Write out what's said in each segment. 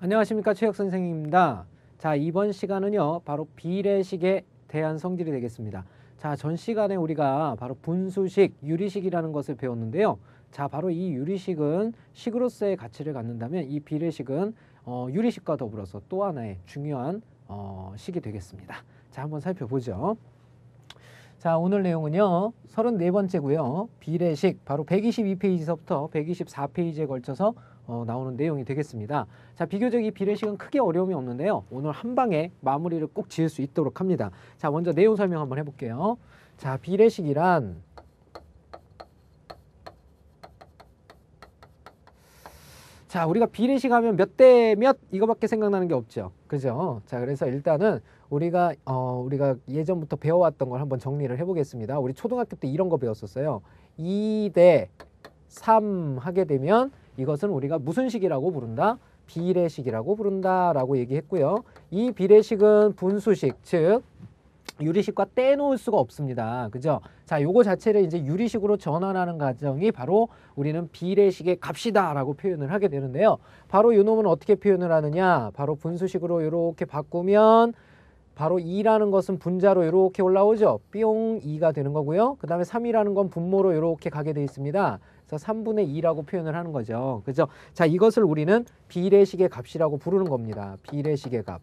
안녕하십니까, 최혁 선생님입니다. 자, 이번 시간은요 바로 비례식에 대한 성질이 되겠습니다. 자, 전 시간에 우리가 바로 분수식, 유리식이라는 것을 배웠는데요. 자, 바로 이 유리식은 식으로서의 가치를 갖는다면 이 비례식은 유리식과 더불어서 또 하나의 중요한 식이 되겠습니다. 자, 한번 살펴보죠. 자, 오늘 내용은요 34번째고요 비례식 바로 122페이지서부터 124페이지에 걸쳐서 나오는 내용이 되겠습니다. 자, 비교적 이 비례식은 크게 어려움이 없는데요, 오늘 한 방에 마무리를 꼭 지을 수 있도록 합니다. 자, 먼저 내용 설명 한번 해볼게요. 자, 비례식이란 자, 우리가 비례식 하면 몇 대 몇 이거밖에 생각나는 게 없죠, 그죠? 자, 그래서 일단은 우리가 예전부터 배워왔던 걸 한번 정리를 해보겠습니다. 우리 초등학교 때 이런 거 배웠었어요. 2대 3 하게 되면 이것은 우리가 무슨 식이라고 부른다? 비례식이라고 부른다라고 얘기했고요. 이 비례식은 분수식, 즉 유리식과 떼놓을 수가 없습니다. 그죠? 자, 요거 자체를 이제 유리식으로 전환하는 과정이 바로 우리는 비례식의 값이다라고 표현을 하게 되는데요. 바로 요 놈은 어떻게 표현을 하느냐? 바로 분수식으로 이렇게 바꾸면 바로 2라는 것은 분자로 이렇게 올라오죠. 뿅 2가 되는 거고요. 그 다음에 3이라는 건 분모로 이렇게 가게 되어 있습니다. 그래서 3분의 2라고 표현을 하는 거죠. 그죠? 자, 이것을 우리는 비례식의 값이라고 부르는 겁니다. 비례식의 값.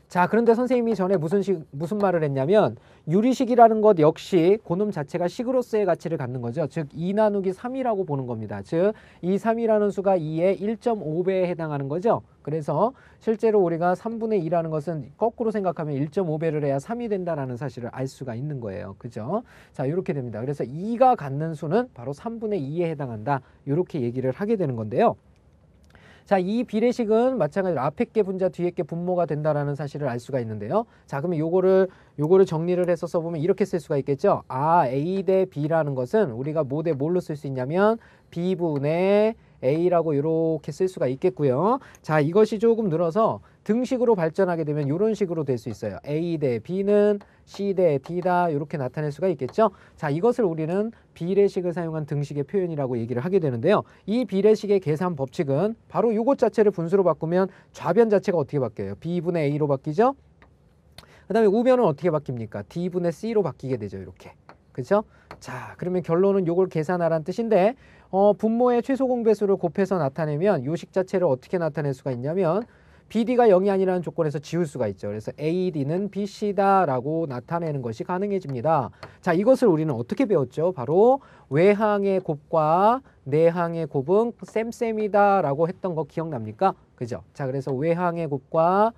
자, 그런데 선생님이 전에 무슨 말을 했냐면 유리식이라는 것 역시 그놈 자체가 식으로서의 가치를 갖는 거죠. 즉 2 나누기 3이라고 보는 겁니다. 즉 이 3이라는 수가 2의 1.5배에 해당하는 거죠. 그래서 실제로 우리가 3분의 2라는 것은 거꾸로 생각하면 1.5배를 해야 3이 된다는 사실을 알 수가 있는 거예요. 그죠? 자, 이렇게 됩니다. 그래서 2가 갖는 수는 바로 3분의 2에 해당한다. 이렇게 얘기를 하게 되는 건데요. 자, 이 비례식은 마찬가지로 앞에 게 분자 뒤에 게 분모가 된다라는 사실을 알 수가 있는데요. 자, 그러면 요거를 정리를 해서 써보면 이렇게 쓸 수가 있겠죠. A 대 B라는 것은 우리가 뭐 대 뭘로 쓸 수 있냐면 B분의 A라고 이렇게 쓸 수가 있겠고요. 자, 이것이 조금 늘어서 등식으로 발전하게 되면 이런 식으로 될 수 있어요. A 대 B는 C 대 D다 이렇게 나타낼 수가 있겠죠. 자, 이것을 우리는 비례식을 사용한 등식의 표현이라고 얘기를 하게 되는데요. 이 비례식의 계산 법칙은 바로 이것 자체를 분수로 바꾸면 좌변 자체가 어떻게 바뀌어요? B분의 A로 바뀌죠. 그 다음에 우변은 어떻게 바뀝니까? D분의 C로 바뀌게 되죠. 이렇게. 그렇죠? 자, 그러면 결론은 요걸 계산하라는 뜻인데 분모의 최소 공배수를 곱해서 나타내면 요 식 자체를 어떻게 나타낼 수가 있냐면 BD가 0이 아니라는 조건에서 지울 수가 있죠. 그래서 AD는 BC다라고 나타내는 것이 가능해집니다. 자, 이것을 우리는 어떻게 배웠죠? 바로 외항의 곱과 내항의 곱은 쌤쌤이다라고 했던 거 기억납니까? 그죠? 자, 그래서 외항의 곱과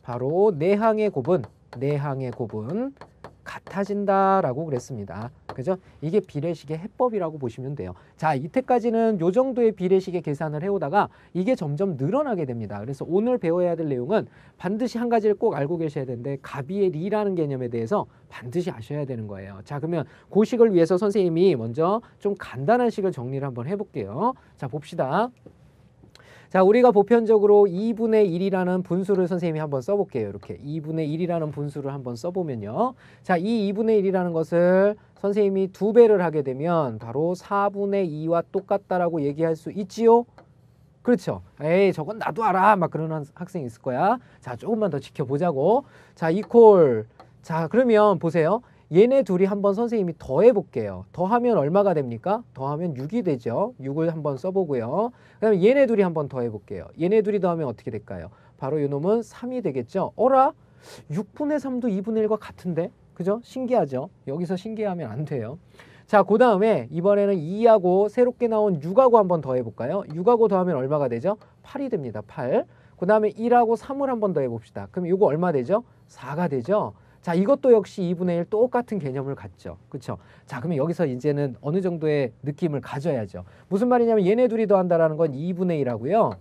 바로 내항의 곱은 같아진다라고 그랬습니다. 그죠? 이게 비례식의 해법이라고 보시면 돼요. 자, 이때까지는 요 정도의 비례식의 계산을 해오다가 이게 점점 늘어나게 됩니다. 그래서 오늘 배워야 될 내용은 반드시 한 가지를 꼭 알고 계셔야 되는데 가비의 리라는 개념에 대해서 반드시 아셔야 되는 거예요. 자, 그러면 그 식을 위해서 선생님이 먼저 좀 간단한 식을 정리를 한번 해볼게요. 자, 봅시다. 자, 우리가 보편적으로 2분의 1이라는 분수를 선생님이 한번 써볼게요. 이렇게 2분의 1이라는 분수를 한번 써보면요. 자, 이 2분의 1이라는 것을 선생님이 2배를 하게 되면 바로 4분의 2와 똑같다라고 얘기할 수 있지요? 그렇죠. 에이, 저건 나도 알아. 막 그러는 학생이 있을 거야. 자, 조금만 더 지켜보자고. 자, 이퀄. 자, 그러면 보세요. 얘네 둘이 한번 선생님이 더해볼게요. 더하면 얼마가 됩니까? 더하면 6이 되죠. 6을 한번 써보고요. 그 다음에 얘네 둘이 한번 더해볼게요. 얘네 둘이 더하면 어떻게 될까요? 바로 이놈은 3이 되겠죠. 어라? 6분의 3도 2분의 1과 같은데? 그죠? 신기하죠? 여기서 신기하면 안 돼요. 자, 그 다음에 이번에는 2하고 새롭게 나온 6하고 한번 더해볼까요? 6하고 더하면 얼마가 되죠? 8이 됩니다. 8. 그 다음에 1하고 3을 한번 더해봅시다. 그럼 이거 얼마 되죠? 4가 되죠? 자, 이것도 역시 2분의 1 똑같은 개념을 갖죠. 그렇죠? 자, 그러면 여기서 이제는 어느 정도의 느낌을 가져야죠. 무슨 말이냐면 얘네 둘이 더한다라는 건 2분의 1하고요.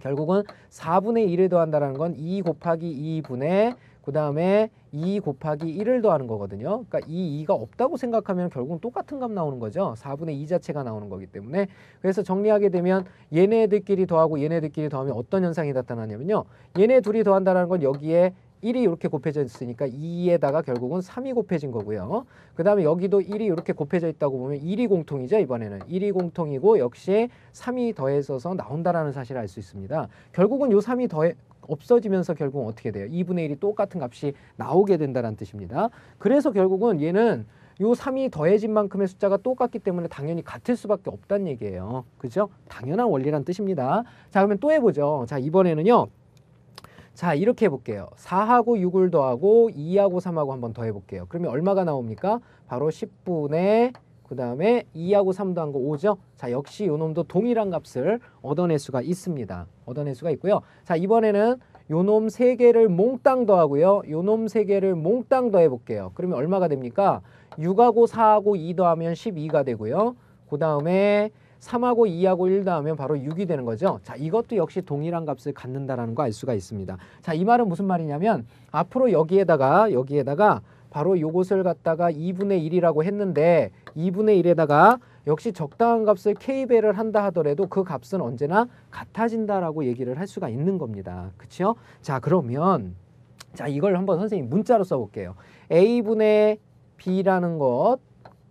결국은 4분의 1을 더한다라는 건 2 곱하기 2분의 그 다음에 2 곱하기 1을 더하는 거거든요. 그러니까 이 2가 없다고 생각하면 결국은 똑같은 값 나오는 거죠. 4분의 2 자체가 나오는 거기 때문에. 그래서 정리하게 되면 얘네들끼리 더하고 얘네들끼리 더하면 어떤 현상이 나타나냐면요. 얘네 둘이 더한다는 건 여기에 1이 이렇게 곱해져 있으니까 2에다가 결국은 3이 곱해진 거고요. 그 다음에 여기도 1이 이렇게 곱해져 있다고 보면 1이 공통이죠. 이번에는 1이 공통이고 역시 3이 더해져서 나온다라는 사실을 알 수 있습니다. 결국은 요 3이 없어지면서 결국은 어떻게 돼요? 2분의 1이 똑같은 값이 나오게 된다는 뜻입니다. 그래서 결국은 얘는 요 3이 더해진 만큼의 숫자가 똑같기 때문에 당연히 같을 수밖에 없다는 얘기예요. 그죠? 당연한 원리란 뜻입니다. 자, 그러면 또 해보죠. 자, 이번에는요. 자, 이렇게 해볼게요. 4하고 6을 더하고 2하고 3하고 한번 더 해볼게요. 그러면 얼마가 나옵니까? 바로 10분의 그 다음에 2하고 3 더한 거 5죠. 자, 역시 요 놈도 동일한 값을 얻어낼 수가 있습니다. 얻어낼 수가 있고요. 자, 이번에는 요 놈 3개를 몽땅 더하고요. 요 놈 3개를 몽땅 더해 볼게요. 그러면 얼마가 됩니까? 6하고 4하고 2 더하면 12가 되고요. 그 다음에 3하고 2하고 1 더하면 바로 6이 되는 거죠. 자, 이것도 역시 동일한 값을 갖는다라는 거 알 수가 있습니다. 자, 이 말은 무슨 말이냐면 앞으로 여기에다가 바로 요것을 갖다가 2분의 1이라고 했는데 2분의 1에다가 역시 적당한 값을 k배를 한다 하더라도 그 값은 언제나 같아진다라고 얘기를 할 수가 있는 겁니다. 그렇죠? 자, 그러면 자, 이걸 한번 선생님 문자로 써볼게요. a분의 b라는 것,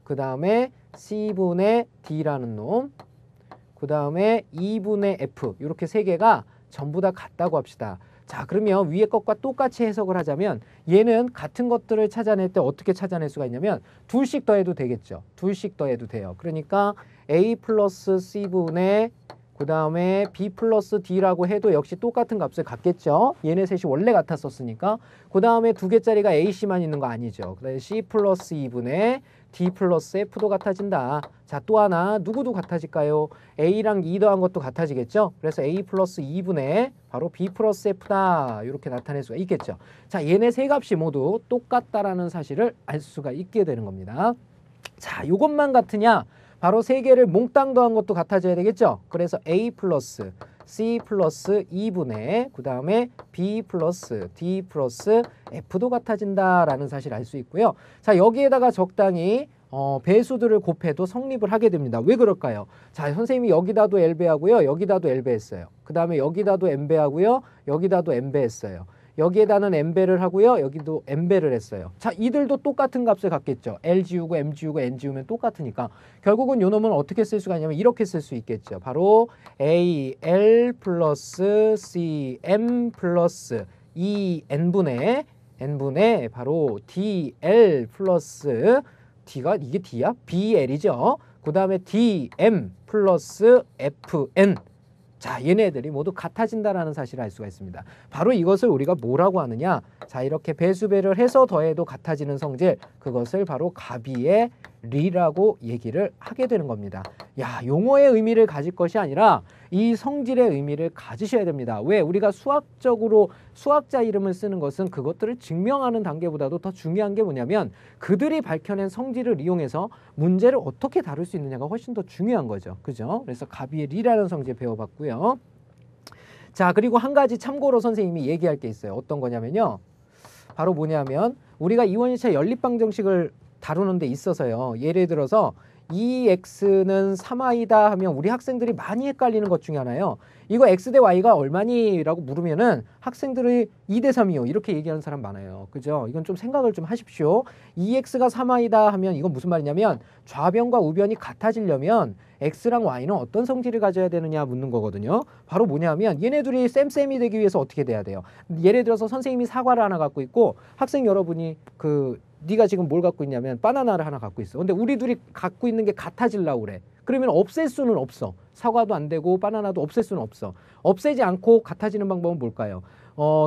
그 다음에 c분의 d라는 놈, 그 다음에 2분의 f 이렇게 세 개가 전부 다 같다고 합시다. 자, 그러면 위에 것과 똑같이 해석을 하자면 얘는 같은 것들을 찾아낼 때 어떻게 찾아낼 수가 있냐면 둘씩 더해도 되겠죠. 둘씩 더해도 돼요. 그러니까 a 플러스 c분의 그 다음에 b 플러스 d라고 해도 역시 똑같은 값을 갖겠죠. 얘네 셋이 원래 같았었으니까. 그 다음에 두 개짜리가 ac만 있는 거 아니죠. 그 다음에 c 플러스 2분의 d 플러스 f도 같아진다. 자, 또 하나 누구도 같아질까요? a랑 2 더한 것도 같아지겠죠. 그래서 a 플러스 2분의 바로 b 플러스 f다. 이렇게 나타낼 수가 있겠죠. 자, 얘네 세 값이 모두 똑같다라는 사실을 알 수가 있게 되는 겁니다. 자, 요것만 같으냐? 바로 세 개를 몽땅 더한 것도 같아져야 되겠죠. 그래서 a 플러스 c 플러스 2분의 그 다음에 b 플러스 d 플러스 f도 같아진다라는 사실을 알 수 있고요. 자, 여기에다가 적당히 배수들을 곱해도 성립을 하게 됩니다. 왜 그럴까요? 자, 선생님이 여기다도 L배하고요. 여기다도 L배했어요. 그 다음에 여기다도 N배하고요. 여기다도 N배했어요. 여기에다는 N배를 하고요. 여기도 N배를 했어요. 자, 이들도 똑같은 값을 갖겠죠. L 지우고 M 지우고 N 지우면 똑같으니까 결국은 요 놈은 어떻게 쓸 수가 있냐면 이렇게 쓸 수 있겠죠. 바로 AL 플러스 CM 플러스 2N분의 바로 DL 플러스 D가 이게 D야? BL이죠. 그 다음에 DM 플러스 FN. 자, 얘네들이 모두 같아진다라는 사실을 알 수가 있습니다. 바로 이것을 우리가 뭐라고 하느냐? 자, 이렇게 배수배를 해서 더해도 같아지는 성질, 그것을 바로 가비의 리라고 얘기를 하게 되는 겁니다. 야, 용어의 의미를 가질 것이 아니라 이 성질의 의미를 가지셔야 됩니다. 왜? 우리가 수학적으로 수학자 이름을 쓰는 것은 그것들을 증명하는 단계보다도 더 중요한 게 뭐냐면 그들이 밝혀낸 성질을 이용해서 문제를 어떻게 다룰 수 있느냐가 훨씬 더 중요한 거죠. 그죠? 그래서 가비의 리라는 성질 배워봤고요. 자, 그리고 한 가지 참고로 선생님이 얘기할 게 있어요. 어떤 거냐면요. 바로 뭐냐면 우리가 이원일차 연립방정식을 다루는 데 있어서요. 예를 들어서 2x는 3i다 하면 우리 학생들이 많이 헷갈리는 것 중에 하나요. 이거 x 대 y가 얼마니? 라고 물으면은 학생들이 2대 3이요. 이렇게 얘기하는 사람 많아요. 그죠? 이건 좀 생각을 좀 하십시오. 2x가 3i다 하면 이건 무슨 말이냐면 좌변과 우변이 같아지려면 x랑 y는 어떤 성질을 가져야 되느냐 묻는 거거든요. 바로 뭐냐면 얘네들이 쌤쌤이 되기 위해서 어떻게 돼야 돼요? 예를 들어서 선생님이 사과를 하나 갖고 있고 학생 여러분이 네가 지금 뭘 갖고 있냐면 바나나를 하나 갖고 있어. 근데 우리 둘이 갖고 있는 게 같아지려고 그래. 그러면 없앨 수는 없어. 사과도 안 되고 바나나도 없앨 수는 없어. 없애지 않고 같아지는 방법은 뭘까요?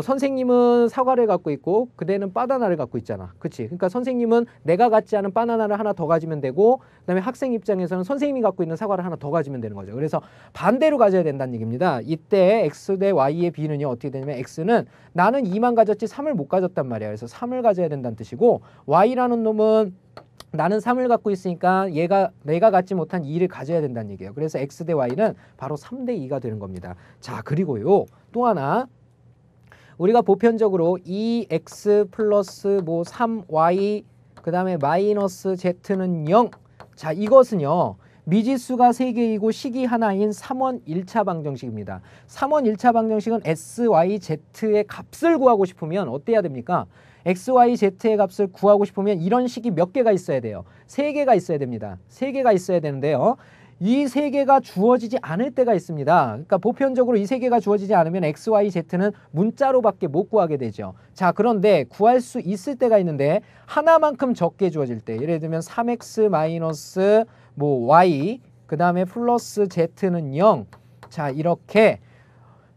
선생님은 사과를 갖고 있고 그대는 바나나를 갖고 있잖아. 그치? 그러니까 선생님은 내가 갖지 않은 바나나를 하나 더 가지면 되고 그다음에 학생 입장에서는 선생님이 갖고 있는 사과를 하나 더 가지면 되는 거죠. 그래서 반대로 가져야 된다는 얘기입니다. 이때 x 대 y의 b는요. 어떻게 되냐면 x는 나는 2만 가졌지 3을 못 가졌단 말이야. 그래서 3을 가져야 된다는 뜻이고 y라는 놈은 나는 3을 갖고 있으니까 내가 갖지 못한 2를 가져야 된다는 얘기예요. 그래서 x 대 y는 바로 3대 2가 되는 겁니다. 자, 그리고요. 또 하나 우리가 보편적으로 2x 플러스 3y 그 다음에 마이너스 z는 0. 자, 이것은요. 미지수가 3개이고 식이 하나인 3원 1차 방정식입니다. 3원 1차 방정식은 SYZ의 값을 구하고 싶으면 어때야 됩니까? XYZ의 값을 구하고 싶으면 이런 식이 몇 개가 있어야 돼요? 3개가 있어야 됩니다. 3개가 있어야 되는데요. 이 3개가 주어지지 않을 때가 있습니다. 그러니까 보편적으로 이 3개가 주어지지 않으면 XYZ는 문자로밖에 못 구하게 되죠. 자, 그런데 구할 수 있을 때가 있는데 하나만큼 적게 주어질 때, 예를 들면 3X 마이너스 Y 그 다음에 플러스 Z는 0. 자, 이렇게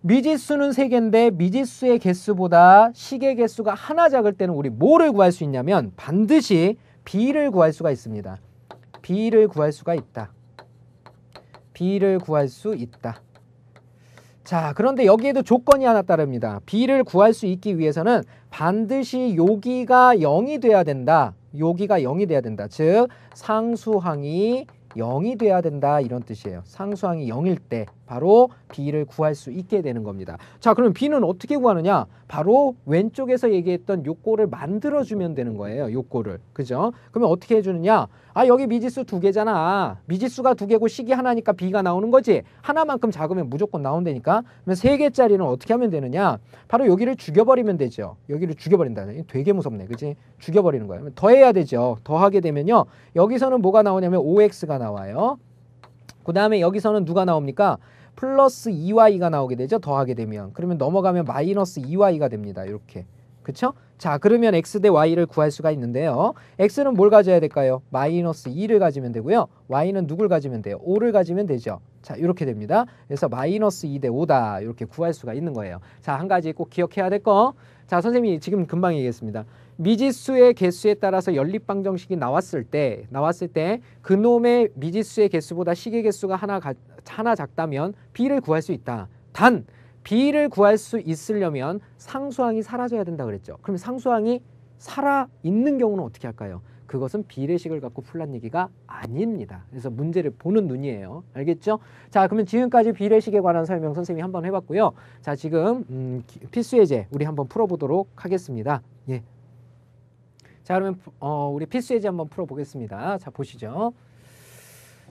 미지수는 3개인데 미지수의 개수보다 식의 개수가 하나 작을 때는 우리 뭐를 구할 수 있냐면 반드시 B를 구할 수가 있습니다. B를 구할 수가 있다. B를 구할 수 있다. 자, 그런데 여기에도 조건이 하나 따릅니다. B를 구할 수 있기 위해서는 반드시 여기가 0이 돼야 된다. 여기가 0이 돼야 된다. 즉 상수항이 0이 돼야 된다, 이런 뜻이에요. 상수항이 0일 때 바로 B를 구할 수 있게 되는 겁니다. 자, 그럼 B는 어떻게 구하느냐? 바로 왼쪽에서 얘기했던 요거를 만들어주면 되는 거예요. 요거를. 그죠? 그러면 어떻게 해주느냐? 아, 여기 미지수 2개잖아. 미지수가 2개고 식이 하나니까 B가 나오는 거지. 하나만큼 작으면 무조건 나온다니까. 그러면 3개짜리는 어떻게 하면 되느냐? 바로 여기를 죽여버리면 되죠. 여기를 죽여버린다. 되게 무섭네. 그지? 죽여버리는 거예요. 더해야 되죠. 더하게 되면요. 여기서는 뭐가 나오냐면 5X가 나와요. 그 다음에 여기서는 누가 나옵니까? 플러스 2y가 나오게 되죠. 더하게 되면. 그러면 넘어가면 마이너스 2y가 됩니다. 이렇게. 그쵸? 자, 그러면 x 대 y를 구할 수가 있는데요. x는 뭘 가져야 될까요? 마이너스 2를 가지면 되고요. y는 누굴 가지면 돼요? 5를 가지면 되죠. 자, 이렇게 됩니다. 그래서 마이너스 2 대 5다. 이렇게 구할 수가 있는 거예요. 자, 한 가지 꼭 기억해야 될 거. 자, 선생님이 지금 금방 얘기했습니다. 미지수의 개수에 따라서 연립방정식이 나왔을 때 그놈의 미지수의 개수보다 식의 개수가 하나 작다면 B를 구할 수 있다. 단 B를 구할 수 있으려면 상수항이 사라져야 된다 그랬죠. 그럼 상수항이 살아있는 경우는 어떻게 할까요? 그것은 비례식을 갖고 풀란 얘기가 아닙니다. 그래서 문제를 보는 눈이에요. 알겠죠? 자, 그러면 지금까지 비례식에 관한 설명 선생님이 한번 해봤고요. 자, 지금 필수 예제 우리 한번 풀어보도록 하겠습니다. 예. 자, 그러면 우리 필수 예제 한번 풀어보겠습니다. 자, 보시죠.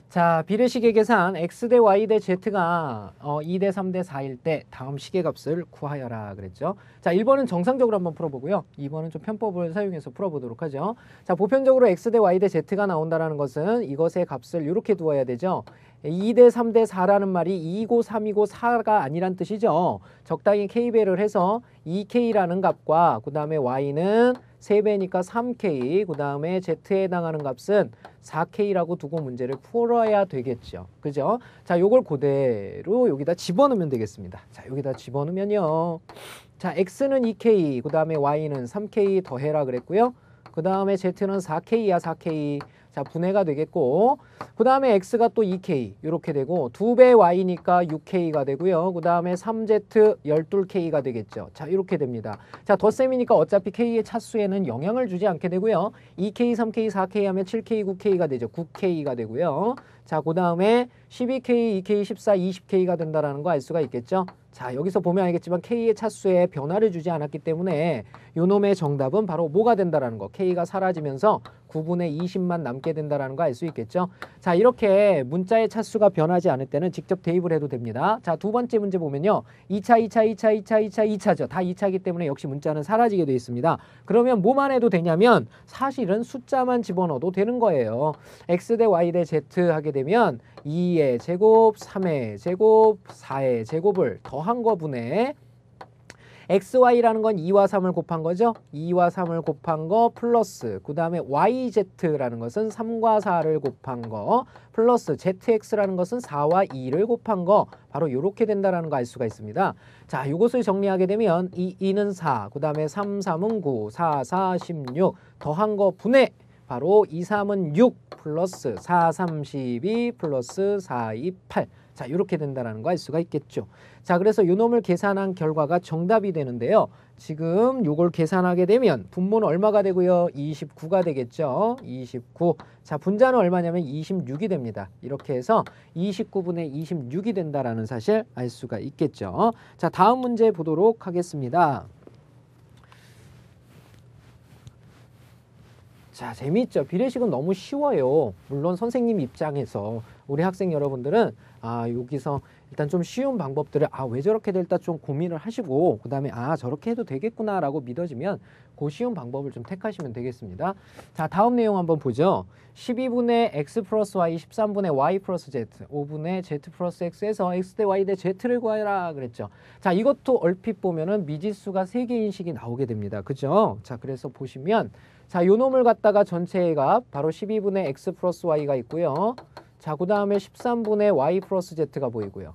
자, 비례식의 계산 x 대 y 대 z가 2 대 3 대 4일 때 다음 식의 값을 구하여라 그랬죠. 자, 1번은 정상적으로 한번 풀어보고요. 2번은 좀 편법을 사용해서 풀어보도록 하죠. 자, 보편적으로 x 대 y 대 z가 나온다는 것은 이것의 값을 이렇게 두어야 되죠. 2 대 3 대 4라는 말이 2이고 3이고 4가 아니란 뜻이죠. 적당히 k배를 해서 2k라는 값과 그 다음에 y는 3배니까 3k, 그 다음에 z에 해당하는 값은 4k라고 두고 문제를 풀어야 되겠죠. 그죠? 자, 요걸 그대로 여기다 집어넣으면 되겠습니다. 자, 여기다 집어넣으면요. 자, x는 2k, 그 다음에 y는 3k 더해라 그랬고요. 그 다음에 z는 4k야, 4k. 자, 분해가 되겠고, 그 다음에 x가 또 2k 이렇게 되고 2배 y니까 6k가 되고요. 그 다음에 3z 12k가 되겠죠. 자, 이렇게 됩니다. 자, 덧셈이니까 어차피 k의 차수에는 영향을 주지 않게 되고요. 2k, 3k, 4k 하면 7k, 9k가 되죠. 9k가 되고요. 자, 그 다음에 12k, 2k, 14, 20k가 된다는 거 알 수가 있겠죠. 자, 여기서 보면 알겠지만 k의 차수에 변화를 주지 않았기 때문에 요놈의 정답은 바로 뭐가 된다라는 거. k가 사라지면서 9분의 20만 남게 된다는 거 알 수 있겠죠. 자, 이렇게 문자의 차수가 변하지 않을 때는 직접 대입을 해도 됩니다. 자, 두 번째 문제 보면요. 2차, 다 2차이기 때문에 역시 문자는 사라지게 되어 있습니다. 그러면 뭐만 해도 되냐면 사실은 숫자만 집어넣어도 되는 거예요. x 대 y 대 z 하게 되면 2의 제곱, 3의 제곱, 4의 제곱을 더한 거분에 xy라는 건 2와 3을 곱한 거죠. 2와 3을 곱한 거 플러스 그 다음에 yz라는 것은 3과 4를 곱한 거 플러스 zx라는 것은 4와 2를 곱한 거 바로 이렇게 된다는 거 알 수가 있습니다. 자, 이것을 정리하게 되면 2는 4, 그 다음에 3, 3은 9, 4, 4, 16 더한 거 분해 바로 2, 3은 6 플러스 4, 32 플러스 4, 2, 8 자, 이렇게 된다는 거 알 수가 있겠죠. 자, 그래서 요 놈을 계산한 결과가 정답이 되는데요. 지금 요걸 계산하게 되면 분모는 얼마가 되고요? 29가 되겠죠. 29. 자, 분자는 얼마냐면 26이 됩니다. 이렇게 해서 29분의 26이 된다라는 사실 알 수가 있겠죠. 자, 다음 문제 보도록 하겠습니다. 자, 재미있죠? 비례식은 너무 쉬워요. 물론 선생님 입장에서 우리 학생 여러분들은 여기서 일단 좀 쉬운 방법들을 왜 저렇게 될까 좀 고민을 하시고 그 다음에 저렇게 해도 되겠구나 라고 믿어지면 그 쉬운 방법을 좀 택하시면 되겠습니다. 자, 다음 내용 한번 보죠. 12분의 x 플러스 y, 13분의 y 플러스 z, 5분의 z 플러스 x에서 x 대 y 대 z를 구하라 그랬죠. 자, 이것도 얼핏 보면은 미지수가 3개인 식이 나오게 됩니다. 그죠? 자, 그래서 보시면 자, 요 놈을 갖다가 전체의 값 바로 12분의 x 플러스 y가 있고요. 자, 그 다음에 13분의 y 플러스 z가 보이고요.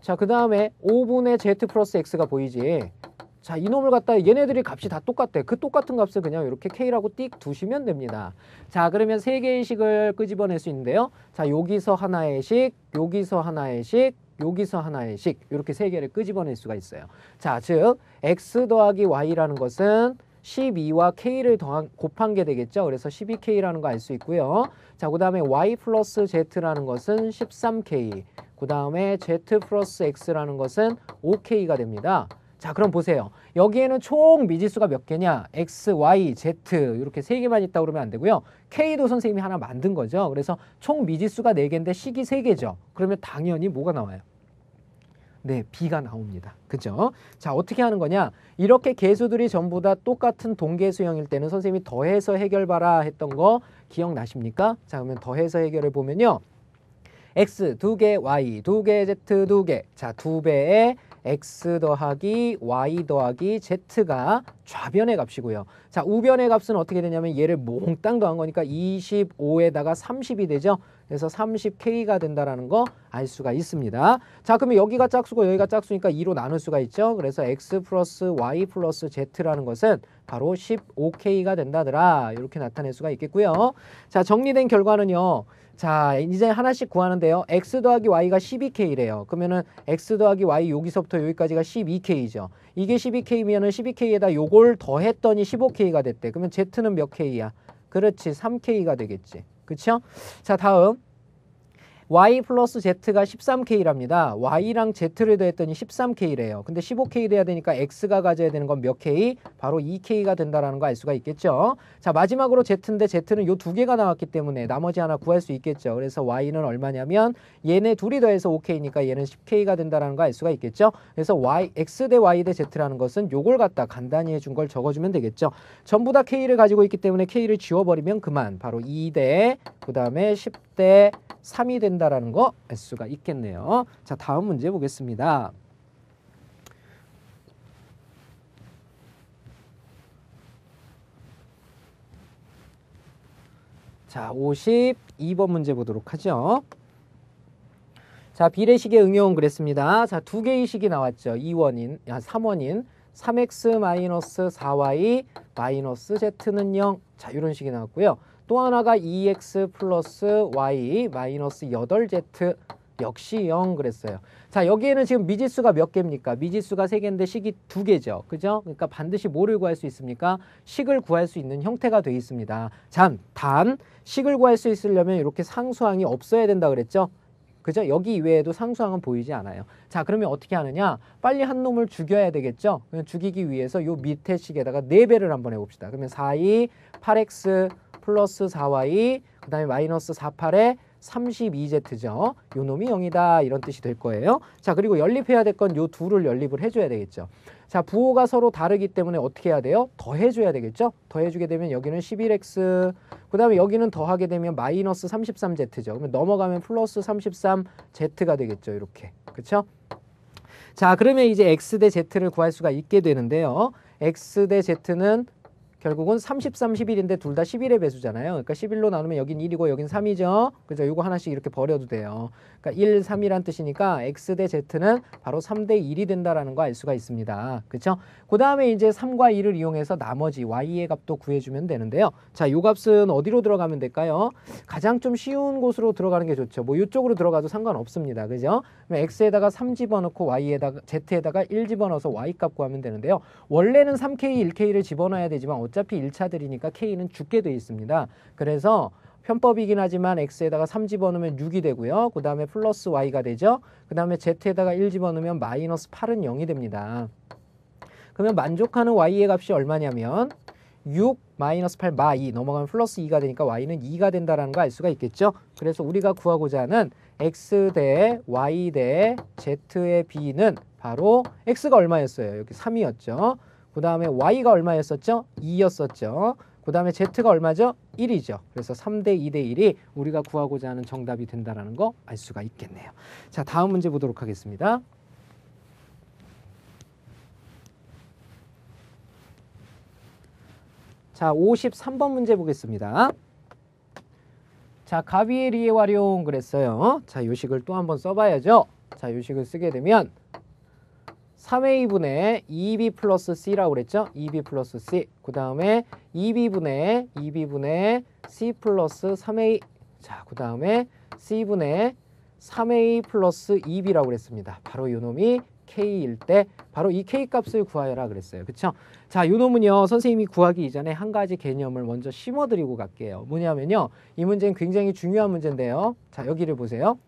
자, 그 다음에 5분의 z 플러스 x가 보이지. 자, 이놈을 갖다가 얘네들이 값이 다 똑같대. 그 똑같은 값을 그냥 이렇게 k라고 띡 두시면 됩니다. 자, 그러면 3개의 식을 끄집어낼 수 있는데요. 자, 여기서 하나의 식, 여기서 하나의 식, 여기서 하나의 식 이렇게 3개를 끄집어낼 수가 있어요. 자, 즉 x 더하기 y라는 것은 12와 k를 곱한 게 되겠죠. 그래서 12k라는 거 알 수 있고요. 자, 그 다음에 y 플러스 z라는 것은 13k, 그 다음에 z 플러스 x라는 것은 5k가 됩니다. 자, 그럼 보세요. 여기에는 총 미지수가 몇 개냐? x, y, z 이렇게 3개만 있다고 그러면 안 되고요. k도 선생님이 하나 만든 거죠. 그래서 총 미지수가 4개인데 식이 3개죠. 그러면 당연히 뭐가 나와요? 네, b가 나옵니다. 그죠? 자, 어떻게 하는 거냐? 이렇게 개수들이 전부 다 똑같은 동계수형일 때는 선생님이 더해서 해결봐라 했던 거 기억나십니까? 자, 그러면 더해서 해결을 보면요. x 2개, y 2개, z 2개. 자, 2배의 x 더하기 y 더하기 z가 좌변의 값이고요. 자, 우변의 값은 어떻게 되냐면 얘를 몽땅 더한 거니까 25에다가 30이 되죠. 그래서 30k가 된다라는 거 알 수가 있습니다. 자, 그러면 여기가 짝수고 여기가 짝수니까 2로 나눌 수가 있죠. 그래서 x 플러스 y 플러스 z라는 것은 바로 15k가 된다더라. 이렇게 나타낼 수가 있겠고요. 자, 정리된 결과는요. 자, 이제 하나씩 구하는데요. x 더하기 y가 12k래요. 그러면은 x 더하기 y 여기서부터 여기까지가 12k죠. 이게 12k면은 12k에다 요걸 더했더니 15k가 됐대. 그러면 z는 몇 k야? 그렇지, 3k가 되겠지. 그쵸? 자, 다음 y 플러스 z가 13k랍니다. y랑 z를 더했더니 13k래요. 근데 15k 돼야 되니까 x가 가져야 되는 건 몇 k? 바로 2k가 된다라는 거 알 수가 있겠죠. 자, 마지막으로 z인데 z는 요 2개가 나왔기 때문에 나머지 하나 구할 수 있겠죠. 그래서 y는 얼마냐면 얘네 둘이 더해서 5k니까 얘는 10k가 된다라는 거 알 수가 있겠죠. 그래서 x 대 y 대 z라는 것은 요걸 갖다 간단히 해준 걸 적어주면 되겠죠. 전부 다 k를 가지고 있기 때문에 k를 지워버리면 그만. 바로 2대 그 다음에 10대 3이 된다라는 거 알 수가 있겠네요. 자, 다음 문제 보겠습니다. 자, 52번 문제 보도록 하죠. 자, 비례식의 응용은 그랬습니다. 자, 2개의 식이 나왔죠. 3원인 3x-4y 마이너스 z는 0. 자, 이런 식이 나왔고요. 또 하나가 2x 플러스 y 마이너스 8z 역시 0 그랬어요. 자, 여기에는 지금 미지수가 몇 개입니까? 미지수가 3개인데 식이 2개죠. 그죠? 그러니까 반드시 뭐를 구할 수 있습니까? 식을 구할 수 있는 형태가 되어 있습니다. 단 식을 구할 수 있으려면 이렇게 상수항이 없어야 된다 그랬죠? 그죠? 여기 이외에도 상수항은 보이지 않아요. 자, 그러면 어떻게 하느냐? 빨리 한 놈을 죽여야 되겠죠? 죽이기 위해서 요 밑에 식에다가 4배를 한번 해봅시다. 그러면 4이 8x 플러스 4y 그 다음에 마이너스 48에 32z죠. 요 놈이 0이다 이런 뜻이 될 거예요. 자, 그리고 연립해야 될 건 요 둘을 연립을 해줘야 되겠죠. 자, 부호가 서로 다르기 때문에 어떻게 해야 돼요? 더해줘야 되겠죠. 더해주게 되면 여기는 11x 그 다음에 여기는 더하게 되면 마이너스 33z죠. 그러면 넘어가면 플러스 33z가 되겠죠. 이렇게. 그렇죠? 자, 그러면 이제 x 대 z를 구할 수가 있게 되는데요. x 대 z는 결국은 33, 11인데 둘 다 11의 배수잖아요. 그러니까 11로 나누면 여긴 1이고 여긴 3이죠. 그래서 요거 하나씩 이렇게 버려도 돼요. 그러니까 1, 3이란 뜻이니까 x 대 z는 바로 3대 1이 된다라는 거 알 수가 있습니다. 그렇죠? 그 다음에 이제 3과 2를 이용해서 나머지 y의 값도 구해주면 되는데요. 자, 요 값은 어디로 들어가면 될까요? 가장 좀 쉬운 곳으로 들어가는 게 좋죠. 뭐 이쪽으로 들어가도 상관없습니다. 그죠? 그럼 x에다가 3 집어넣고 y에다가 z에다가 1 집어넣어서 y 값 구하면 되는데요. 원래는 3k, 1k를 집어넣어야 되지만 어차피 1차들이니까 k는 죽게 돼 있습니다. 그래서 편법이긴 하지만 x에다가 3 집어넣으면 6이 되고요. 그 다음에 플러스 y가 되죠. 그 다음에 z에다가 1 집어넣으면 마이너스 8은 0이 됩니다. 그러면 만족하는 y의 값이 얼마냐면 6 마이너스 8 마 2 넘어가면 플러스 2가 되니까 y는 2가 된다라는 거 알 수가 있겠죠. 그래서 우리가 구하고자 하는 x 대 y 대 z의 b는 바로 x가 얼마였어요? 여기 3이었죠. 그 다음에 y가 얼마였었죠? 2였었죠. 그 다음에 z가 얼마죠? 1이죠. 그래서 3대 2대 1이 우리가 구하고자 하는 정답이 된다는 거 알 수가 있겠네요. 자, 다음 문제 보도록 하겠습니다. 자, 53번 문제 보겠습니다. 자, 가비에리의 활용 그랬어요. 자, 요식을 또 한번 써봐야죠. 자, 요식을 쓰게 되면 3a분의 2b 플러스 c라고 그랬죠. 2b 플러스 c. 그 다음에 2b분의 c 플러스 3a. 자, 그 다음에 c분의 3a 플러스 2b라고 그랬습니다. 바로 요 놈이 k일 때 바로 이 k 값을 구하여라 그랬어요. 그쵸? 자, 요 놈은요 선생님이 구하기 이전에 한 가지 개념을 먼저 심어드리고 갈게요. 뭐냐면요, 이 문제는 굉장히 중요한 문제인데요. 자, 여기를 보세요.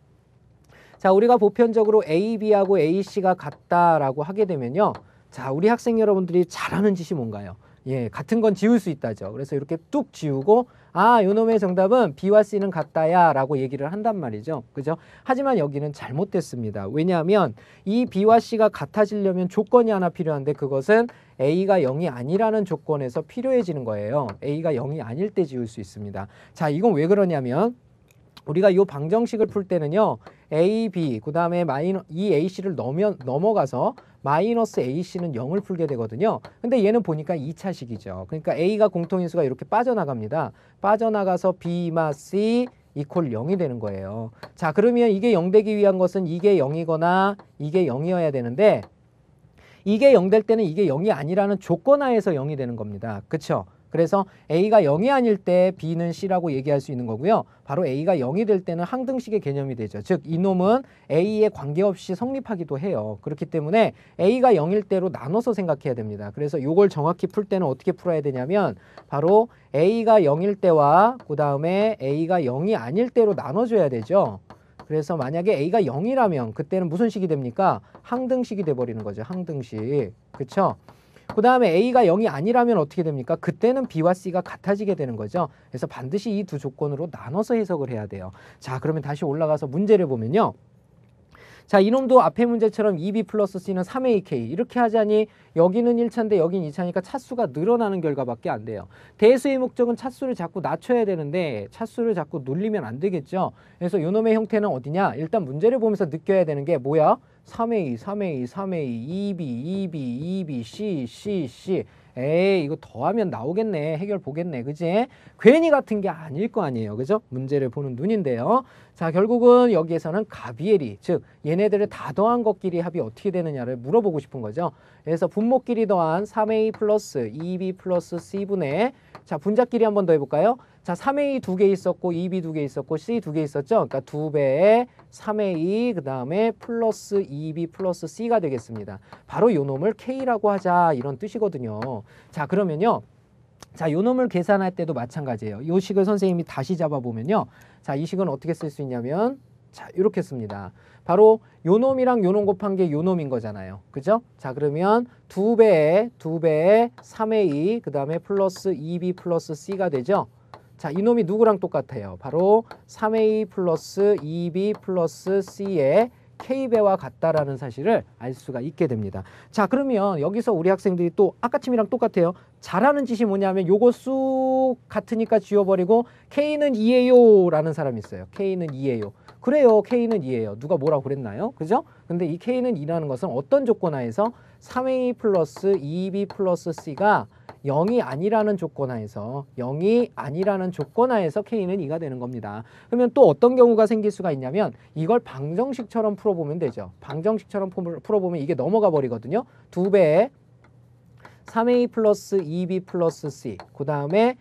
자, 우리가 보편적으로 A, B하고 A, C가 같다라고 하게 되면요, 자, 우리 학생 여러분들이 잘하는 짓이 뭔가요? 예, 같은 건 지울 수 있다죠. 그래서 이렇게 뚝 지우고 아, 요 놈의 정답은 B와 C는 같다야 라고 얘기를 한단 말이죠. 그죠? 하지만 여기는 잘못됐습니다. 왜냐하면 이 B와 C가 같아지려면 조건이 하나 필요한데 그것은 A가 0이 아니라는 조건에서 필요해지는 거예요. A가 0이 아닐 때 지울 수 있습니다. 자, 이건 왜 그러냐면 우리가 이 방정식을 풀 때는요, A, B, 그 다음에 이 AC를 넘어가서 마이너스 AC는 0을 풀게 되거든요. 근데 얘는 보니까 2차식이죠. 그러니까 A가 공통인수가 이렇게 빠져나갑니다. 빠져나가서 B, 마 C 이퀄 0이 되는 거예요. 자, 그러면 이게 0 되기 위한 것은 이게 0이거나 이게 0이어야 되는데 이게 0 될 때는 이게 0이 아니라는 조건 하에서 0이 되는 겁니다. 그쵸? 그래서 A가 0이 아닐 때 B는 C라고 얘기할 수 있는 거고요. 바로 A가 0이 될 때는 항등식의 개념이 되죠. 즉, 이놈은 A에 관계없이 성립하기도 해요. 그렇기 때문에 A가 0일 때로 나눠서 생각해야 됩니다. 그래서 이걸 정확히 풀 때는 어떻게 풀어야 되냐면 바로 A가 0일 때와 그 다음에 A가 0이 아닐 때로 나눠줘야 되죠. 그래서 만약에 A가 0이라면 그때는 무슨 식이 됩니까? 항등식이 돼버리는 거죠. 항등식. 그쵸? 그 다음에 A가 0이 아니라면 어떻게 됩니까? 그때는 B와 C가 같아지게 되는 거죠. 그래서 반드시 이 두 조건으로 나눠서 해석을 해야 돼요. 자, 그러면 다시 올라가서 문제를 보면요. 자, 이놈도 앞에 문제처럼 2B 플러스 C는 3AK 이렇게 하자니 여기는 1차인데 여기는 2차니까 차수가 늘어나는 결과밖에 안 돼요. 대수의 목적은 차수를 자꾸 낮춰야 되는데 차수를 자꾸 눌리면 안 되겠죠. 그래서 요놈의 형태는 어디냐? 일단 문제를 보면서 느껴야 되는 게 뭐야? 3A, 3A, 3A, 2B, 2B, 2B, C, C, C. 에이, 이거 더하면 나오겠네. 해결 보겠네. 그지? 괜히 같은 게 아닐 거 아니에요. 그죠? 문제를 보는 눈인데요. 자, 결국은 여기에서는 가비엘이, 즉 얘네들을 다 더한 것끼리 합이 어떻게 되느냐를 물어보고 싶은 거죠. 그래서 분모끼리 더한 3A 플러스 2B 플러스 C분의, 자, 분자끼리 한 번 더 해볼까요? 자, 3A 2개 있었고 2B 2개 있었고 C 2개 있었죠. 그러니까 2배의 3A 그 다음에 플러스 2B 플러스 C가 되겠습니다. 바로 요 놈을 K라고 하자 이런 뜻이거든요. 자, 그러면요. 자, 요 놈을 계산할 때도 마찬가지예요. 요 식을 선생님이 다시 잡아보면요. 자, 이 식은 어떻게 쓸 수 있냐면 자, 이렇게 씁니다. 바로 요 놈이랑 요 놈 곱한 게 요 놈인 거잖아요. 그죠? 자, 그러면 2배의 3A 그 다음에 플러스 2B 플러스 C가 되죠. 자, 이놈이 누구랑 똑같아요? 바로 3A 플러스 2B 플러스 C의 K배와 같다라는 사실을 알 수가 있게 됩니다. 자, 그러면 여기서 우리 학생들이 또 아까쯤이랑 똑같아요. 잘하는 짓이 뭐냐면 요거 쑥 같으니까 지워버리고 K는 2예요 라는 사람이 있어요. K는 2예요. 그래요. K는 2예요. 누가 뭐라고 그랬나요? 그죠? 근데 이 K는 2라는 것은 어떤 조건 하에서 3A 플러스 2B 플러스 C가 0이 아니라는 조건 하에서 K는 2가 되는 겁니다. 그러면 또 어떤 경우가 생길 수가 있냐면 이걸 방정식처럼 풀어보면 되죠. 방정식처럼 풀어보면 이게 넘어가 버리거든요. 2배의 3A 플러스 2B 플러스 C 그 다음에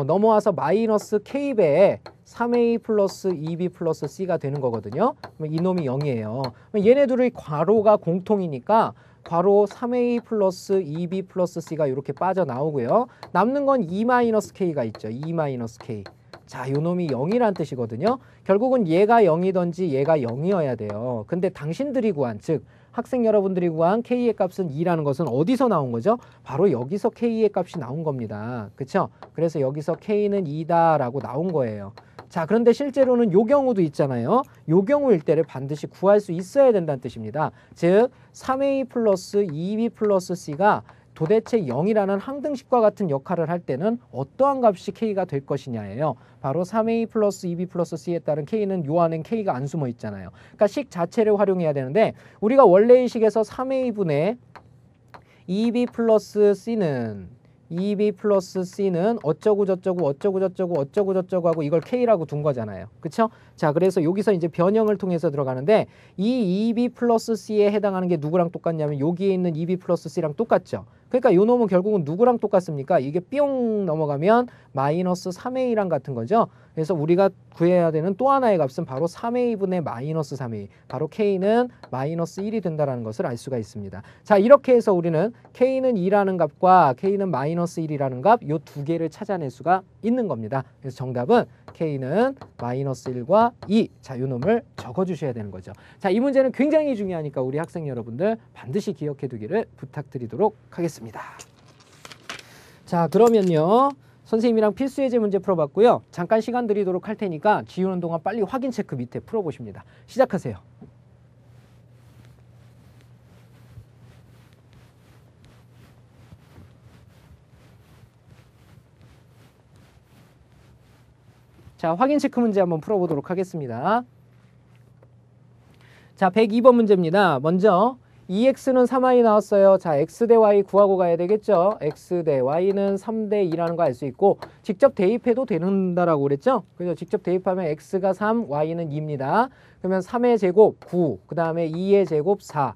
넘어와서 마이너스 K배의 3A 플러스 2B 플러스 C가 되는 거거든요. 그러면 이놈이 0이에요. 얘네 둘의 괄호가 공통이니까 괄호 3A 플러스 2B 플러스 C가 이렇게 빠져나오고요. 남는 건 2-K가 있죠. 2-K. 자, 요 놈이 0이란 뜻이거든요. 결국은 얘가 0이든지 얘가 0이어야 돼요. 근데 당신들이 구한, 즉 학생 여러분들이 구한 K의 값은 2라는 것은 어디서 나온 거죠? 바로 여기서 K의 값이 나온 겁니다. 그쵸? 그래서 여기서 K는 2다라고 나온 거예요. 자, 그런데 실제로는 요 경우도 있잖아요. 요 경우일 때를 반드시 구할 수 있어야 된다는 뜻입니다. 즉 3A 플러스 2B 플러스 C가 도대체 0이라는 항등식과 같은 역할을 할 때는 어떠한 값이 K가 될 것이냐예요. 바로 3A 플러스 2B 플러스 C에 따른 K는 요 안엔 K가 안 숨어 있잖아요. 그러니까 식 자체를 활용해야 되는데 우리가 원래의 식에서 3A분의 2B 플러스 C는 2B 플러스 C는 어쩌고 저쩌고 어쩌고 저쩌고 어쩌고 저쩌고 하고 이걸 K라고 둔 거잖아요. 그쵸? 자, 그래서 여기서 이제 변형을 통해서 들어가는데 이 2B 플러스 C에 해당하는 게 누구랑 똑같냐면 여기에 있는 2B 플러스 C랑 똑같죠. 그러니까 요 놈은 결국은 누구랑 똑같습니까? 이게 뿅 넘어가면 마이너스 3A랑 같은 거죠. 그래서 우리가 구해야 되는 또 하나의 값은 바로 3A분의 마이너스 3A. 바로 K는 마이너스 1이 된다는 것을 알 수가 있습니다. 자, 이렇게 해서 우리는 K는 2라는 값과 K는 마이너스 1이라는 값 요 두 개를 찾아낼 수가 있는 겁니다. 그래서 정답은 K는 마이너스 1과 2. 자, 요 놈을 적어주셔야 되는 거죠. 자, 이 문제는 굉장히 중요하니까 우리 학생 여러분들 반드시 기억해 두기를 부탁드리도록 하겠습니다. 자, 그러면요. 선생님이랑 필수 예제 문제 풀어봤고요. 잠깐 시간 드리도록 할 테니까 지우는 동안 빨리 확인 체크 밑에 풀어보십니다. 시작하세요. 자, 확인 체크 문제 한번 풀어보도록 하겠습니다. 자, 102번 문제입니다. 먼저 2x는 3y 나왔어요. 자, x 대 y 구하고 가야 되겠죠. x 대 y는 3대 2라는 거 알 수 있고 직접 대입해도 된다라고 그랬죠. 그래서 직접 대입하면 x가 3, y는 2입니다. 그러면 3의 제곱 9, 그 다음에 2의 제곱 4.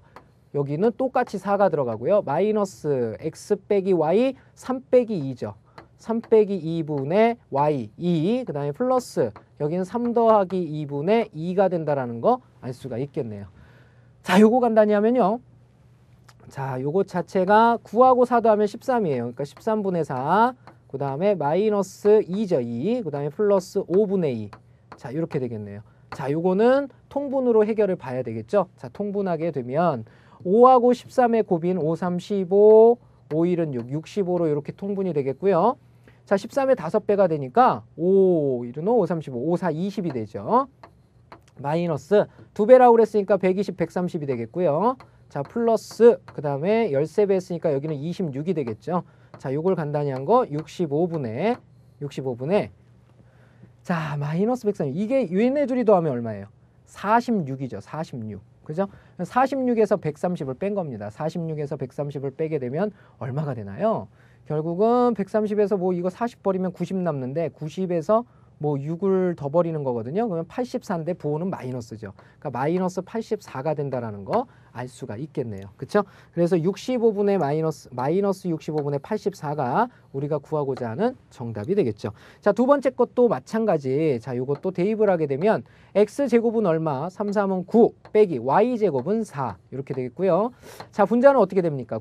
여기는 똑같이 4가 들어가고요. 마이너스 x 빼기 y 3 빼기 2죠. 3 빼기 2분의 y 2, 그 다음에 플러스 여기는 3 더하기 2분의 2가 된다라는 거 알 수가 있겠네요. 자, 요거 간단히 하면요. 자, 요거 자체가 9하고 4 더하면 13이에요. 그러니까 13분의 4, 그 다음에 마이너스 2죠. 2, 그 다음에 플러스 5분의 2. 자, 이렇게 되겠네요. 자, 요거는 통분으로 해결을 봐야 되겠죠. 자, 통분하게 되면 5하고 13의 곱인 5, 3, 15, 5, 1은 6, 65로 이렇게 통분이 되겠고요. 자, 13의 5배가 되니까 5, 1은 5, 3, 15, 5, 4, 20이 되죠. 마이너스 2배라고 그랬으니까 120, 130이 되겠고요. 자, 플러스 그 다음에 13배 했으니까 여기는 26이 되겠죠. 자, 요걸 간단히 한 거 65분의 자, 마이너스 130. 이게 얘네 둘이 더하면 얼마예요? 46이죠. 46. 그죠? 46에서 130을 뺀 겁니다. 46에서 130을 빼게 되면 얼마가 되나요? 결국은 130에서 뭐 이거 40 버리면 90 남는데 90에서 뭐 6을 더 버리는 거거든요. 그러면 84인데 부호는 마이너스죠. 그러니까 마이너스 84가 된다라는 거 알 수가 있겠네요. 그렇죠? 그래서 65분의 마이너스 65분의 84가 우리가 구하고자 하는 정답이 되겠죠. 자, 두 번째 것도 마찬가지. 자, 요것도 대입을 하게 되면 x제곱은 얼마? 3, 3은 9 빼기 y제곱은 4 이렇게 되겠고요. 자, 분자는 어떻게 됩니까?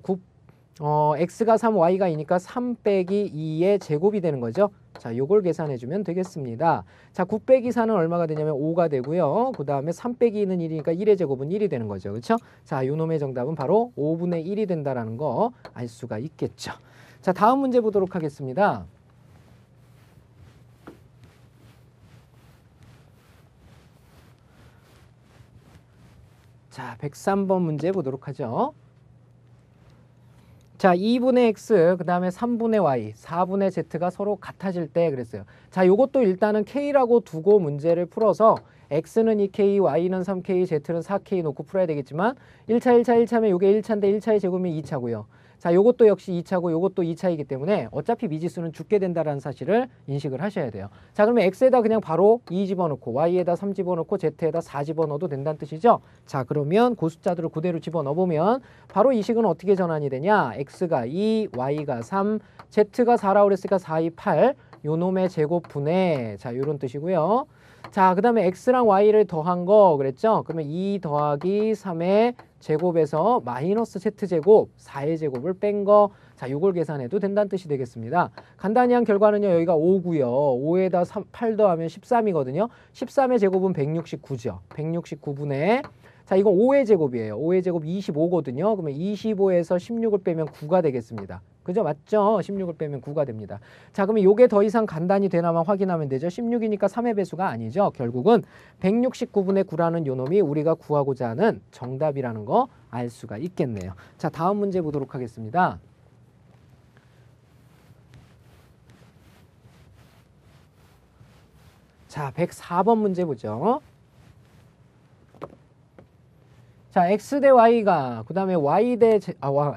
x가 3, y가 2니까 3 빼기 2의 제곱이 되는 거죠. 자, 요걸 계산해 주면 되겠습니다. 자, 9 빼기 4는 얼마가 되냐면 5가 되고요. 그 다음에 3 빼기 2는 1이니까 1의 제곱은 1이 되는 거죠. 그렇죠? 자, 요 놈의 정답은 바로 5분의 1이 된다라는 거 알 수가 있겠죠. 자, 다음 문제 보도록 하겠습니다. 자, 103번 문제 보도록 하죠. 자, 2분의 x, 그 다음에 3분의 y, 4분의 z가 서로 같아질 때 그랬어요. 자, 요것도 일단은 k라고 두고 문제를 풀어서 x는 2k, y는 3k, z는 4k 놓고 풀어야 되겠지만 1차면 요게 1차인데 1차의 제곱이 2차고요. 자, 요것도 역시 2차고 요것도 2차이기 때문에 어차피 미지수는 죽게 된다는 사실을 인식을 하셔야 돼요. 자, 그러면 x에다 그냥 바로 2 집어넣고 y에다 3 집어넣고 z에다 4 집어넣어도 된다는 뜻이죠. 자, 그러면 그 숫자들을 그대로 집어넣어보면 바로 이 식은 어떻게 전환이 되냐? x가 2, y가 3, z가 4라고 그랬으니까 4, 2, 8 요놈의 제곱분의 자, 요런 뜻이고요. 자, 그 다음에 x랑 y를 더한 거 그랬죠? 그러면 2 더하기 3의 제곱에서 마이너스 z제곱 4의 제곱을 뺀 거. 자, 요걸 계산해도 된다는 뜻이 되겠습니다. 간단히 한 결과는요. 여기가 5고요. 5에다 8 더하면 13이거든요. 13의 제곱은 169죠. 169분의 자, 이건 5의 제곱이에요. 5의 제곱 25거든요. 그러면 25에서 16을 빼면 9가 되겠습니다. 그죠? 맞죠? 16을 빼면 9가 됩니다. 자, 그러면 요게 더 이상 간단히 되나만 확인하면 되죠. 16이니까 3의 배수가 아니죠. 결국은 169분의 9라는 요 놈이 우리가 구하고자 하는 정답이라는 거 알 수가 있겠네요. 자, 다음 문제 보도록 하겠습니다. 자, 104번 문제 보죠. 자, x 대 y가 그 다음에 y 대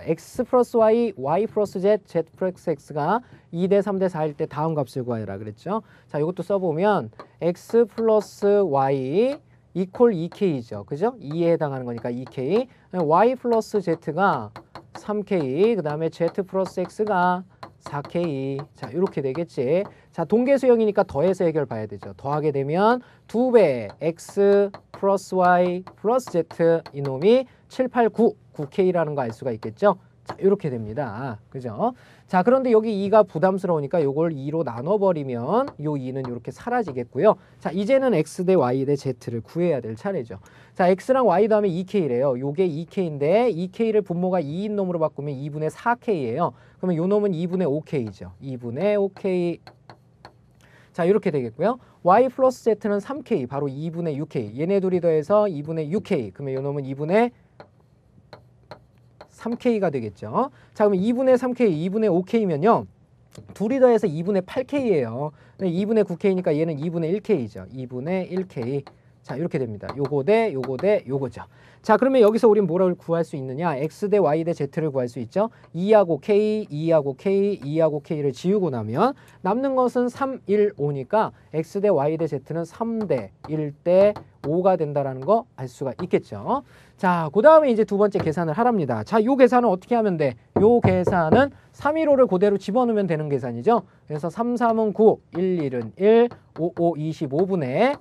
x 플러스 y, y 플러스 z, z 플러스 x가 2대 3대 4일 때 다음 값을 구하라 그랬죠. 자, 이것도 써보면 x 플러스 y 이퀄 2k죠. 그죠? 2에 해당하는 거니까 2k. y 플러스 z가 3k. 그 다음에 z 플러스 x가 4k. 자, 이렇게 되겠지. 자, 동계수형이니까 더해서 해결 봐야 되죠. 더하게 되면 2배 x 플러스 y 플러스 z 이놈이 7, 8, 9, 9k라는 거 알 수가 있겠죠. 자, 이렇게 됩니다. 그죠? 자, 그런데 여기 2가 부담스러우니까 요걸 2로 나눠버리면 요 2는 이렇게 사라지겠고요. 자, 이제는 x 대 y 대 z를 구해야 될 차례죠. 자, x랑 y 다음에 2k래요. 요게 2k인데 2k를 분모가 2인 놈으로 바꾸면 2분의 4k예요. 그러면 요 놈은 2분의 5k죠. 2분의 5k. 자, 이렇게 되겠고요. y 플러스 z는 3k, 바로 2분의 6k. 얘네 둘이 더해서 2분의 6k. 그러면 요 놈은 2분의 3k가 되겠죠. 자, 그러면 2분의 3k, 2분의 5k면요. 둘이 더해서 2분의 8k예요. 2분의 9k니까 얘는 2분의 1k죠. 2분의 1k. 자, 이렇게 됩니다. 요거 대 요거 대 요거죠. 자, 그러면 여기서 우리는 뭐를 구할 수 있느냐? x 대 y 대 z를 구할 수 있죠. 2하고 k, 2하고 k, 2하고 k를 지우고 나면 남는 것은 3, 1, 5니까 x 대 y 대 z는 3대 1대 5가 된다는 거 알 수가 있겠죠. 자, 그 다음에 이제 두 번째 계산을 하랍니다. 자, 요 계산은 어떻게 하면 돼? 요 계산은 3, 1, 5를 그대로 집어넣으면 되는 계산이죠. 그래서 3, 3은 9, 1, 1은 1, 5, 5, 25분의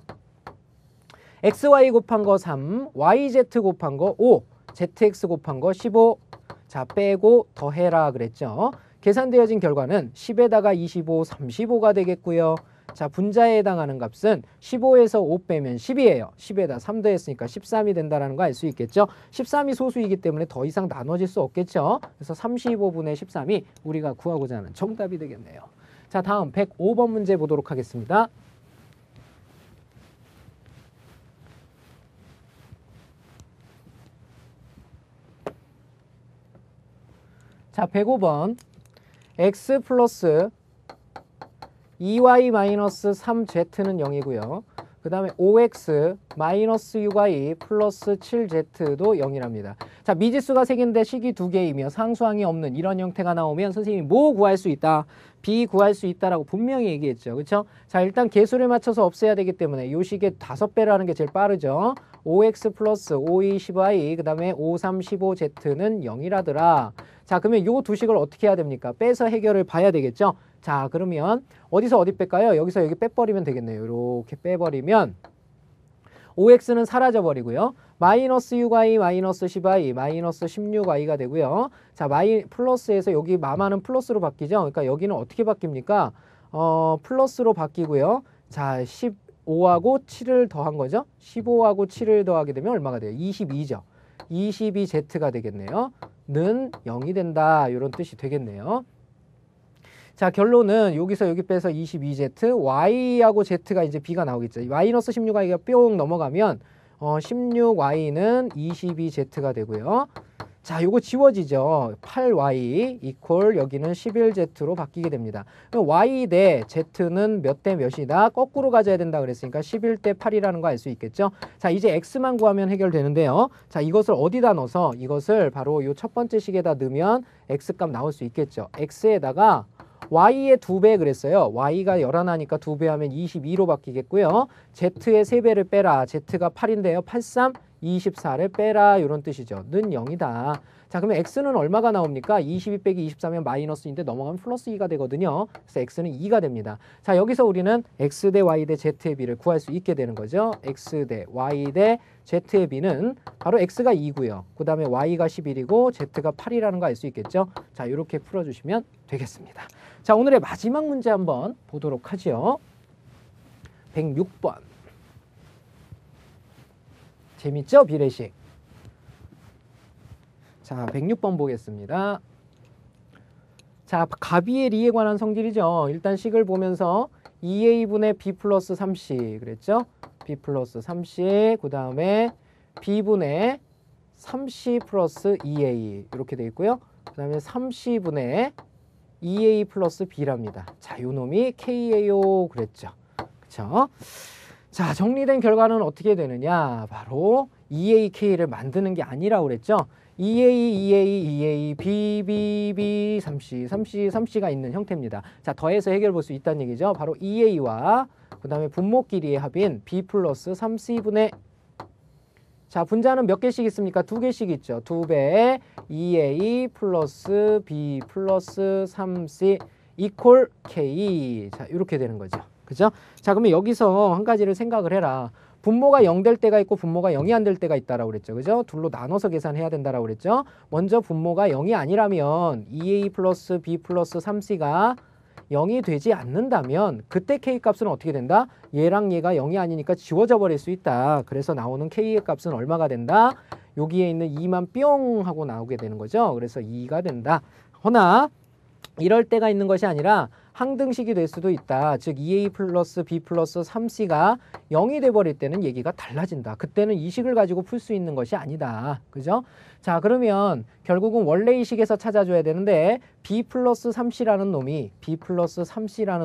xy 곱한 거 3, yz 곱한 거 5, zx 곱한 거 15. 자, 빼고 더해라 그랬죠. 계산되어진 결과는 10에다가 25, 35가 되겠고요. 자, 분자에 해당하는 값은 15에서 5 빼면 10이에요. 10에다 3 더했으니까 13이 된다는 거 알 수 있겠죠. 13이 소수이기 때문에 더 이상 나눠질 수 없겠죠. 그래서 35분의 13이 우리가 구하고자 하는 정답이 되겠네요. 자, 다음 105번 문제 보도록 하겠습니다. 자, 105번 x 플러스 2y 마이너스 3z는 0이고요. 그 다음에 5x 마이너스 6y 플러스 7z도 0이랍니다. 자, 미지수가 3개인데 식이 2개이며 상수항이 없는 이런 형태가 나오면 선생님이 뭐 구할 수 있다? b 구할 수 있다라고 분명히 얘기했죠. 그렇죠? 자, 일단 개수를 맞춰서 없애야 되기 때문에 요 식의 5배라는 게 제일 빠르죠. 5x 플러스 5e 10y 그 다음에 5, 3, 15z는 0이라더라. 자, 그러면 요 두 식을 어떻게 해야 됩니까? 빼서 해결을 봐야 되겠죠. 자, 그러면 어디서 어디 뺄까요? 여기서 여기 빼버리면 되겠네요. 이렇게 빼버리면 5x는 사라져버리고요. 마이너스 6y, 마이너스 10y, 마이너스 16y가 되고요. 자, 플러스에서 여기 마마는 플러스로 바뀌죠. 그러니까 여기는 어떻게 바뀝니까? 플러스로 바뀌고요. 자, 15하고 7을 더한 거죠. 15하고 7을 더하게 되면 얼마가 돼요? 22죠. 22z가 되겠네요. 는 0이 된다. 이런 뜻이 되겠네요. 자, 결론은 여기서 여기 빼서 22z, y하고 z가 이제 b가 나오겠죠. 마이너스 16y가 뿅 넘어가면 16y는 22z가 되고요. 자, 요거 지워지죠. 8y 이퀄 여기는 11z로 바뀌게 됩니다. 그럼 y 대 z는 몇 대 몇이다? 거꾸로 가져야 된다 그랬으니까 11대 8이라는 거 알 수 있겠죠. 자, 이제 x만 구하면 해결되는데요. 자, 이것을 어디다 넣어서 이것을 바로 요 첫 번째 식에다 넣으면 x값 나올 수 있겠죠. x에다가 y의 2배 그랬어요. y가 11하니까 2배 하면 22로 바뀌겠고요. z의 3배를 빼라. z가 8인데요. 8, 3, 24를 빼라. 이런 뜻이죠. 는 0이다. 자, 그러면 x는 얼마가 나옵니까? 22 빼기 24면 마이너스인데 넘어가면 플러스 2가 되거든요. 그래서 x는 2가 됩니다. 자, 여기서 우리는 x 대 y 대 z의 b를 구할 수 있게 되는 거죠. x 대 y 대 z의 b는 바로 x가 2고요. 그 다음에 y가 11이고 z가 8이라는 거 알 수 있겠죠. 자, 이렇게 풀어주시면 되겠습니다. 자, 오늘의 마지막 문제 한번 보도록 하죠. 106번. 재밌죠? 비례식. 자, 106번 보겠습니다. 자, 가비의 리에 관한 성질이죠. 일단 식을 보면서 2a분의 b 플러스 3c 그랬죠? b 플러스 3c 그 다음에 b분의 3c 플러스 2a 이렇게 돼 있고요. 그 다음에 3c분의 2a 플러스 b랍니다. 자, 요 놈이 k예요 그랬죠. 그쵸? 자, 정리된 결과는 어떻게 되느냐? 바로 2ak를 만드는 게 아니라 그랬죠. 2a, b, b, b, 3c, 3c, 3c가 있는 형태입니다. 자, 더해서 해결해 볼 수 있다는 얘기죠. 바로 2a와 그 다음에 분모끼리의 합인 b 플러스 3c분의 자, 분자는 몇 개씩 있습니까? 2개씩 있죠. 2배 2a 플러스 b 플러스 3c 이퀄 k. 자, 이렇게 되는 거죠. 그죠? 자, 그러면 여기서 한 가지를 생각을 해라. 분모가 0 될 때가 있고 분모가 0이 안 될 때가 있다라고 그랬죠. 그죠? 둘로 나눠서 계산해야 된다라고 그랬죠. 먼저 분모가 0이 아니라면 2a 플러스 b 플러스 3c가 0이 되지 않는다면 그때 k 값은 어떻게 된다? 얘랑 얘가 0이 아니니까 지워져 버릴 수 있다. 그래서 나오는 k의 값은 얼마가 된다? 여기에 있는 2만 뿅 하고 나오게 되는 거죠. 그래서 2가 된다. 허나 이럴 때가 있는 것이 아니라 항등식이 될 수도 있다. 즉 2a 플러스 b 플러스 3c가 0이 돼버릴 때는 얘기가 달라진다. 그때는 이 식을 가지고 풀 수 있는 것이 아니다. 그죠? 자, 그러면 결국은 원래 이 식에서 찾아줘야 되는데 b 플러스 3c라는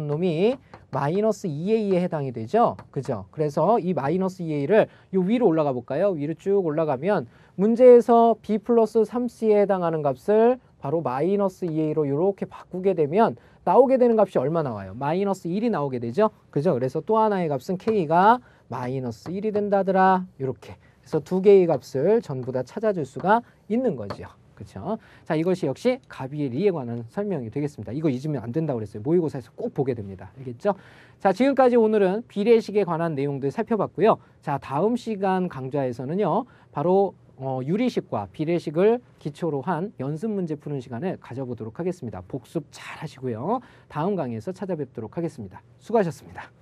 놈이 마이너스 2a에 해당이 되죠. 그죠? 그래서 이 마이너스 2a를 요 위로 올라가 볼까요? 위로 쭉 올라가면 문제에서 b 플러스 3c에 해당하는 값을 바로 마이너스 2a로 이렇게 바꾸게 되면 나오게 되는 값이 얼마 나와요? 마이너스 1이 나오게 되죠. 그죠? 그래서 또 하나의 값은 k가 마이너스 1이 된다더라. 이렇게. 그래서 두 개의 값을 전부 다 찾아줄 수가 있는 거죠. 그렇죠? 자, 이것이 역시 가비의 리에 관한 설명이 되겠습니다. 이거 잊으면 안 된다고 그랬어요. 모의고사에서 꼭 보게 됩니다. 알겠죠? 자, 지금까지 오늘은 비례식에 관한 내용들 살펴봤고요. 자, 다음 시간 강좌에서는요. 바로 유리식과 비례식을 기초로 한 연습 문제 푸는 시간을 가져보도록 하겠습니다. 복습 잘 하시고요. 다음 강의에서 찾아뵙도록 하겠습니다. 수고하셨습니다.